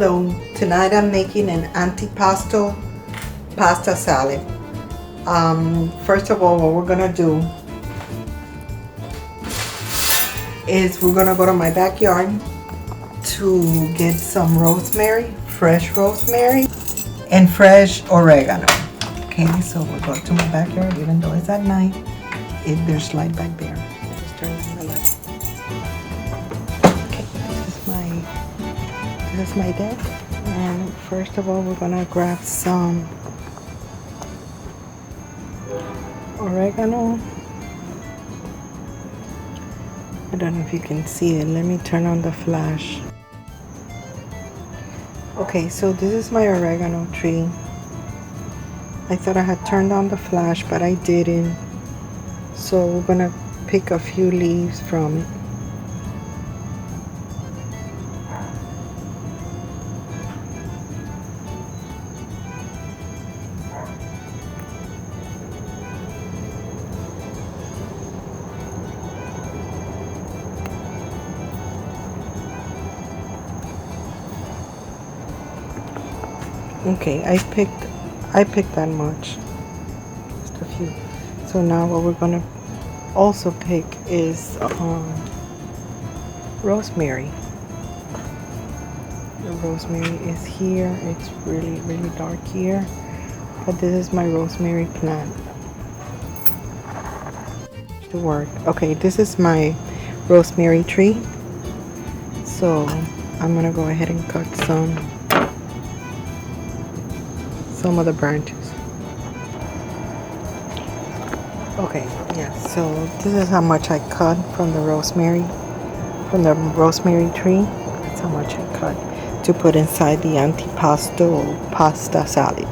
Hello, tonight I'm making an antipasto pasta salad. First of all, what we're gonna do is we're gonna go to my backyard to get some rosemary, fresh rosemary, and fresh oregano. Okay, so we'll go to my backyard, even though it's at night. There's light back there. Just turn on the light. Okay, this is my deck. And first of all, we're gonna grab some oregano. I don't know if you can see it. Let me turn on the flash. Okay, so this is my oregano tree. I thought I had turned on the flash, but I didn't. So we're gonna pick a few leaves from it. Okay, I picked that much, just a few. So now what we're gonna also pick is rosemary. The rosemary is here. It's really dark here, but this is my rosemary plant to work. Okay, this is my rosemary tree. So I'm gonna go ahead and cut some of the branches. Okay, yeah, so this is how much I cut from the rosemary tree. That's how much I cut to put inside the antipasto pasta salad.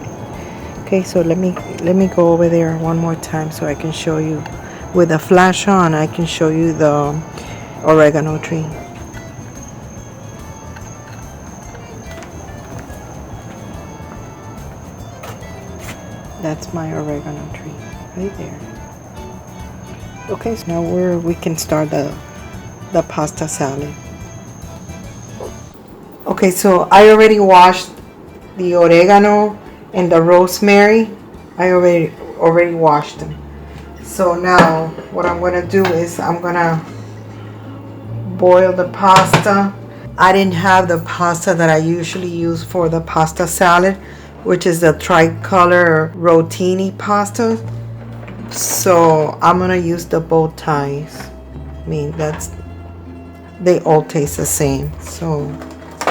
Okay, so let me go over there one more time so I can show you with the flash on. I can show you the oregano tree. That's my oregano tree right there. Okay, so now we can start the pasta salad. Okay, so I already washed the oregano and the rosemary. I already washed them. So now what I'm gonna do is I'm gonna boil the pasta. I didn't have the pasta that I usually use for the pasta salad, which is the Tri-colored Rotini pasta. So I'm gonna use the bow ties. I mean, they all taste the same. So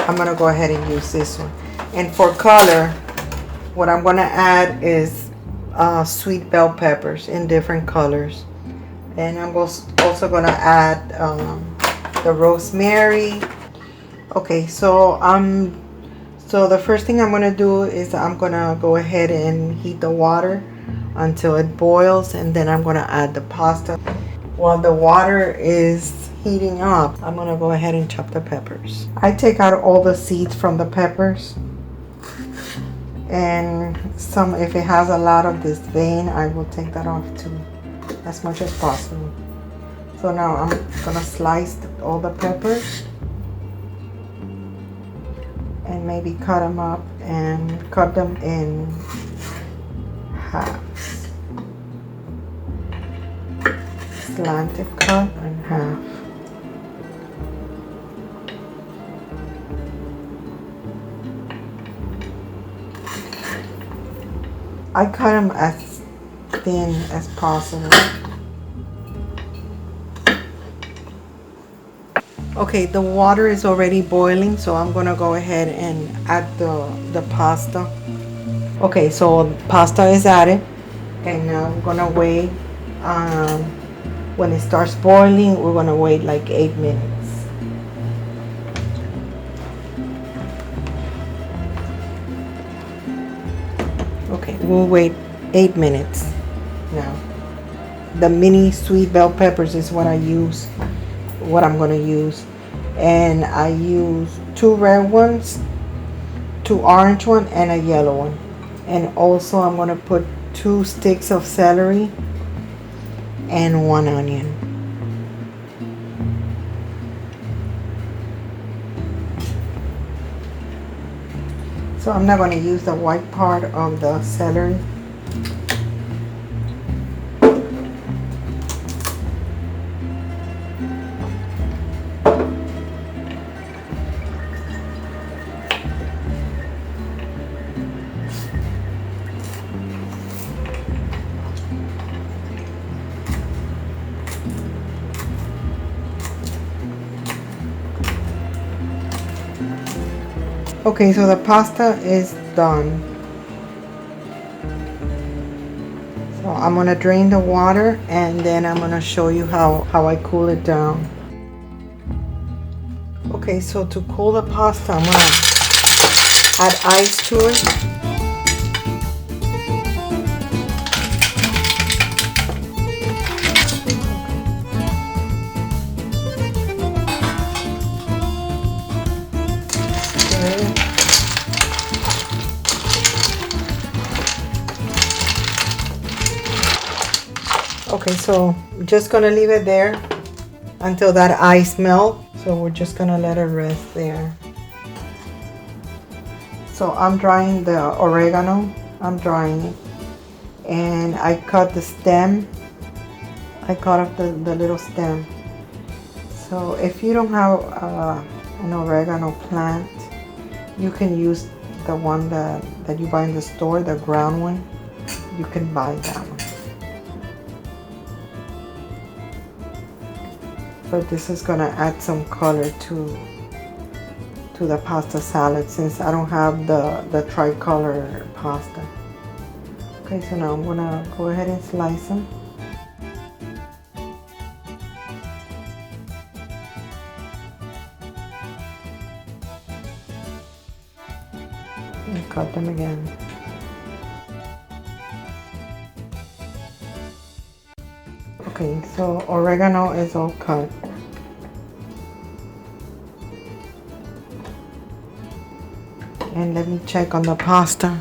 I'm gonna go ahead and use this one. And for color, what I'm gonna add is sweet bell peppers in different colors. And I'm also gonna add the rosemary. Okay, so the first thing I'm going to do is I'm going to go ahead and heat the water until it boils, and then I'm going to add the pasta. While the water is heating up, I'm going to go ahead and chop the peppers. I take out all the seeds from the peppers, and if it has a lot of this vein, I will take that off too, as much as possible. So now I'm going to slice all the peppers and maybe cut them up and cut them in halves. Slanted cut in half. I cut them as thin as possible. Okay, the water is already boiling, so I'm gonna go ahead and add the pasta. Okay, so pasta is added, and now we're gonna wait. When it starts boiling, we're gonna wait like 8 minutes. Okay, we'll wait 8 minutes. Now, the mini sweet bell peppers is what I'm gonna use, and I use 2 red ones, 2 orange one, and a yellow one. And also I'm gonna put 2 sticks of celery and 1 onion. So I'm not going to use the white part of the celery. Okay, so the pasta is done. So I'm gonna drain the water and then I'm gonna show you how I cool it down. Okay, so to cool the pasta, I'm gonna add ice to it. Okay, so just gonna leave it there until that ice melts. So we're just gonna let it rest there. So I'm drying the oregano. I'm drying it, and I cut the stem. I cut off the little stem. So if you don't have an oregano plant, you can use the one that you buy in the store, the ground one. You can buy that one. But this is gonna add some color to the pasta salad since I don't have the tri-color pasta. Okay, so now I'm gonna go ahead and slice them. And cut them again. Okay, so oregano is all cut. And let me check on the pasta.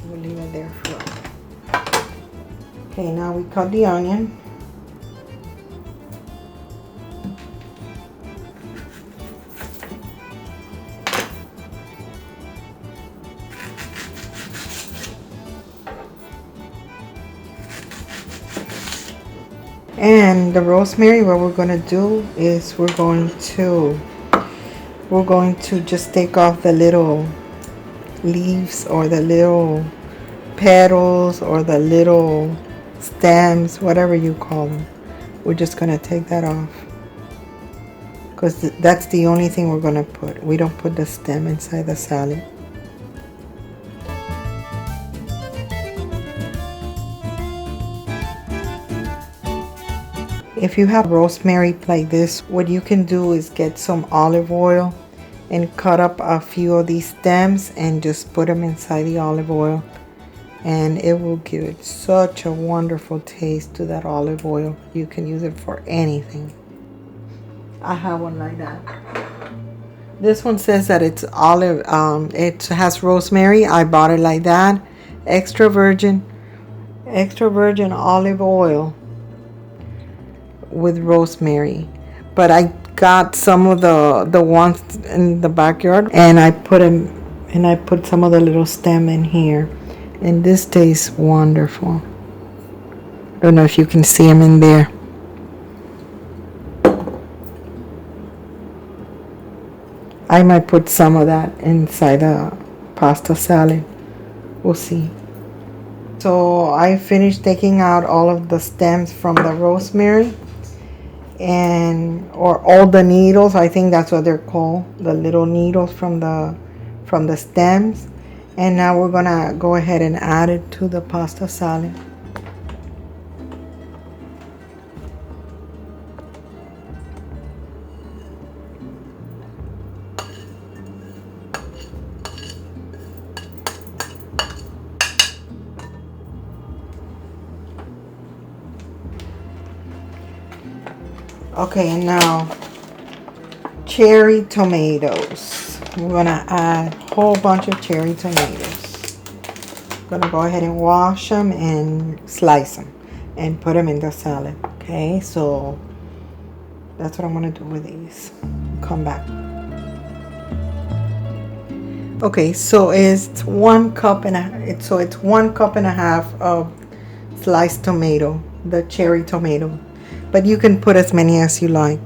We'll leave it there for. Okay, now we cut the onion. And the rosemary, what we're going to do is we're going to just take off the little leaves or the little petals or the little stems, whatever you call them. We're just going to take that off because that's the only thing we're going to put. We don't put the stem inside the salad. If you have rosemary like this, what you can do is get some olive oil and cut up a few of these stems and just put them inside the olive oil, and it will give it such a wonderful taste to that olive oil. You can use it for anything. I have one like that. This one says that it's olive, it has rosemary. I bought it like that. Extra virgin olive oil with rosemary. But I got some of the ones in the backyard and I put them, and I put some of the little stem in here, and this tastes wonderful. Don't know if you can see them in there. I might put some of that inside the pasta salad. We'll see. So I finished taking out all of the stems from the rosemary, and or all the needles. I think that's what they're called, the little needles from the stems. And now we're gonna go ahead and add it to the pasta salad. Okay, and now cherry tomatoes. We're gonna add a whole bunch of cherry tomatoes. I'm gonna go ahead and wash them and slice them and put them in the salad. Okay, so That's what I'm gonna do with these. Come back. Okay, so it's 1 cup and it's 1.5 cups of sliced tomato, the cherry tomato, but you can put as many as you like.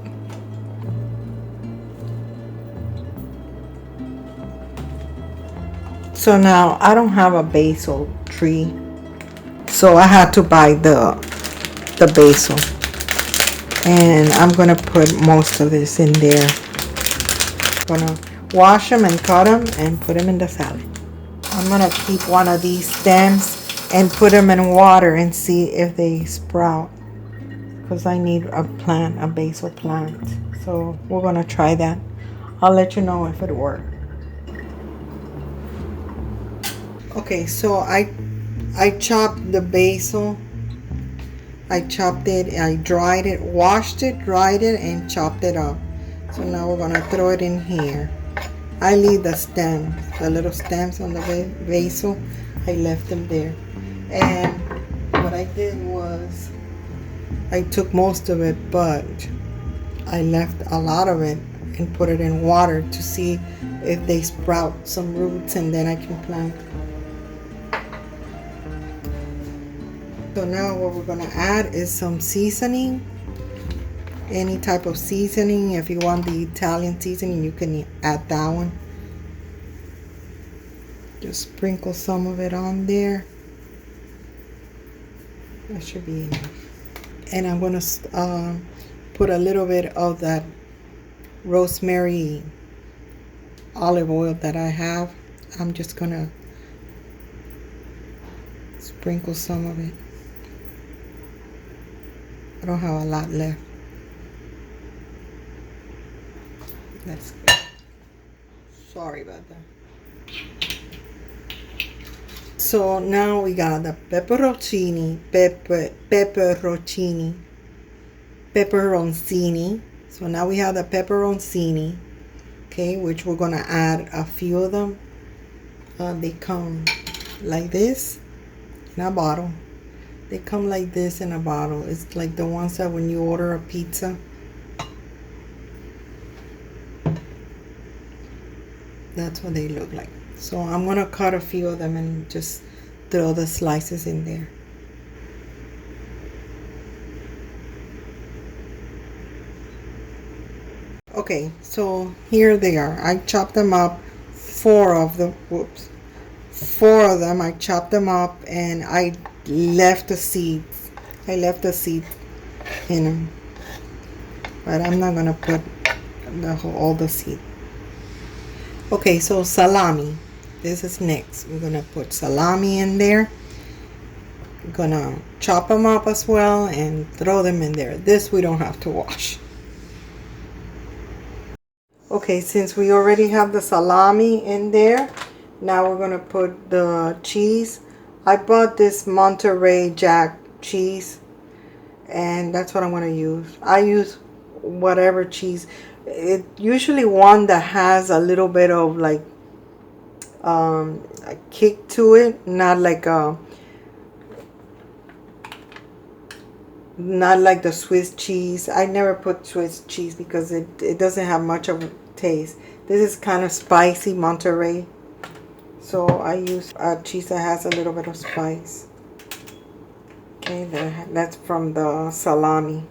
So now I don't have a basil tree, so I had to buy the basil, and I'm gonna put most of this in there. I'm gonna wash them and cut them and put them in the salad. I'm gonna keep one of these stems and put them in water and see if they sprout, because I need a plant, a basil plant. So we're gonna try that. I'll let you know if it works. Okay, so I chopped the basil. I chopped it, I dried it, washed it, dried it, and chopped it up. So now we're gonna throw it in here. I leave the stems, the little stems on the basil, I left them there. And what I did was, I took most of it, but I left a lot of it and put it in water to see if they sprout some roots, and then I can plant. So now what we're gonna add is some seasoning, any type of seasoning. If you want the Italian seasoning, you can add that one. Just sprinkle some of it on there. That should be enough. And I'm gonna put a little bit of that rosemary olive oil that I have. I'm just gonna sprinkle some of it. I don't have a lot left. That's good. Sorry about that. So now we got the pepperoncini. So now we have the pepperoncini, okay, which we're gonna add a few of them. They come like this in a bottle. They come like this in a bottle. It's like the ones that when you order a pizza. That's what they look like. So I'm gonna cut a few of them and just throw the slices in there. Okay, so here they are. I chopped them up, 4 of them. Whoops. 4 of them. I chopped them up and I left the seeds. I left the seeds in them, but I'm not gonna put all the seeds. Okay, so salami. This is next. We're gonna put salami in there. We're gonna chop them up as well and throw them in there. This we don't have to wash. Okay, since we already have the salami in there, now we're gonna put the cheese. I bought this Monterey Jack cheese, and that's what I'm gonna use. I use whatever cheese. It usually one that has a little bit of like a kick to it, not like the Swiss cheese. I never put Swiss cheese because it doesn't have much of a taste. This is kind of spicy, Monterey. So I use a cheese that has a little bit of spice. Okay, that's from the salami.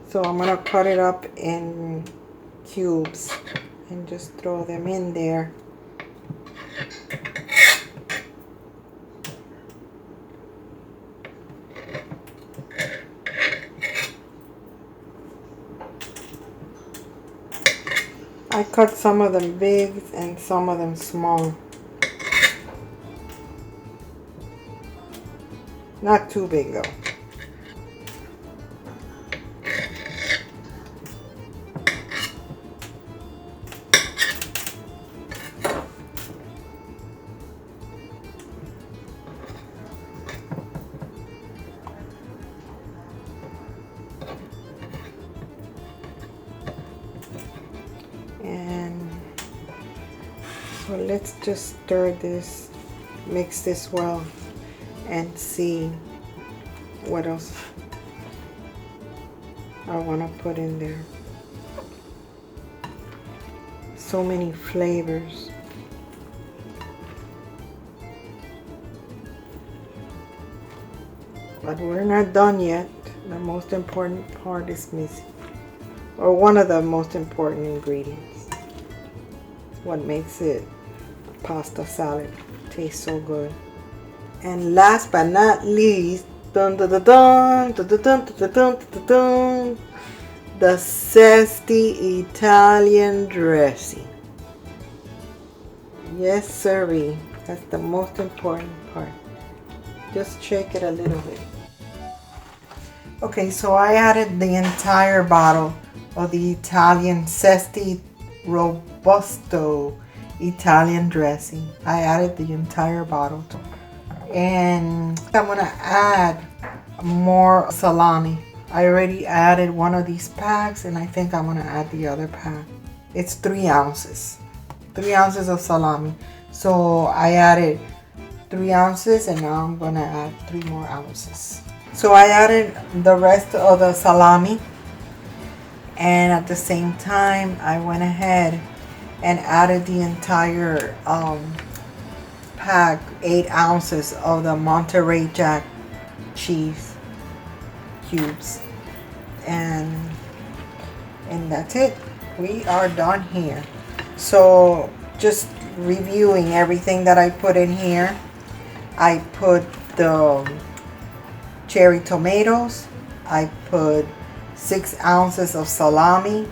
So I'm gonna cut it up in cubes and just throw them in there. I cut some of them big and some of them small. Not too big though. And so let's just stir this, mix this well, and see what else. I want to put in there. So many flavors. But we're not done yet. The most important part is missing. Or one of the most important ingredients. What makes it pasta salad taste so good. And last but not least, dun, dun, dun, dun, dun, dun, dun, dun, dun, dun, dun, the Zesty Italian dressing. Yes, sirree. That's the most important part. Just shake it a little bit. Okay, so I added the entire bottle of the Italian Zesty Robusto Italian dressing. I added the entire bottle. And I'm gonna add more salami. I already added one of these packs, and I think I'm gonna add the other pack. It's 3 ounces. 3 ounces of salami. So I added 3 ounces, and now I'm gonna add 3 more ounces. So I added the rest of the salami, and at the same time I went ahead and added the entire pack, 8 ounces of the Monterey Jack cheese cubes, and that's it. We are done here. So just reviewing everything that I put in here. I put the cherry tomatoes, I put 6 ounces of salami,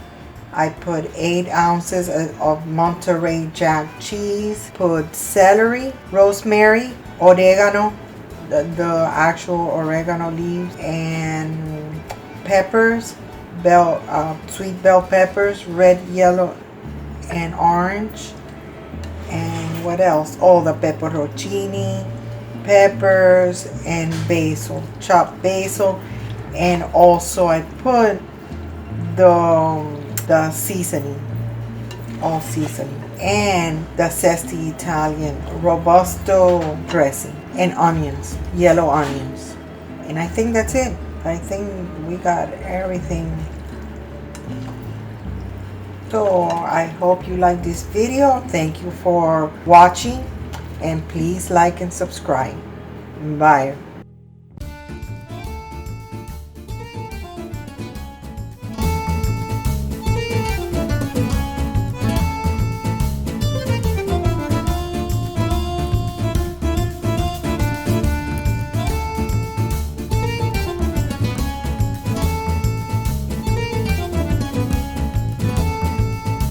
I put 8 ounces of Monterey Jack cheese, put celery, rosemary, oregano, the actual oregano leaves, and peppers, sweet bell peppers, red, yellow, and orange. And what else? Oh, the pepperoncini, peppers, and basil, chopped basil. And also I put the seasoning, all seasoning, and the Zesty Italian Robusto dressing, and onions, yellow onions. And I think that's it. I think we got everything. So I hope you like this video. Thank you for watching, and please like and subscribe. Bye.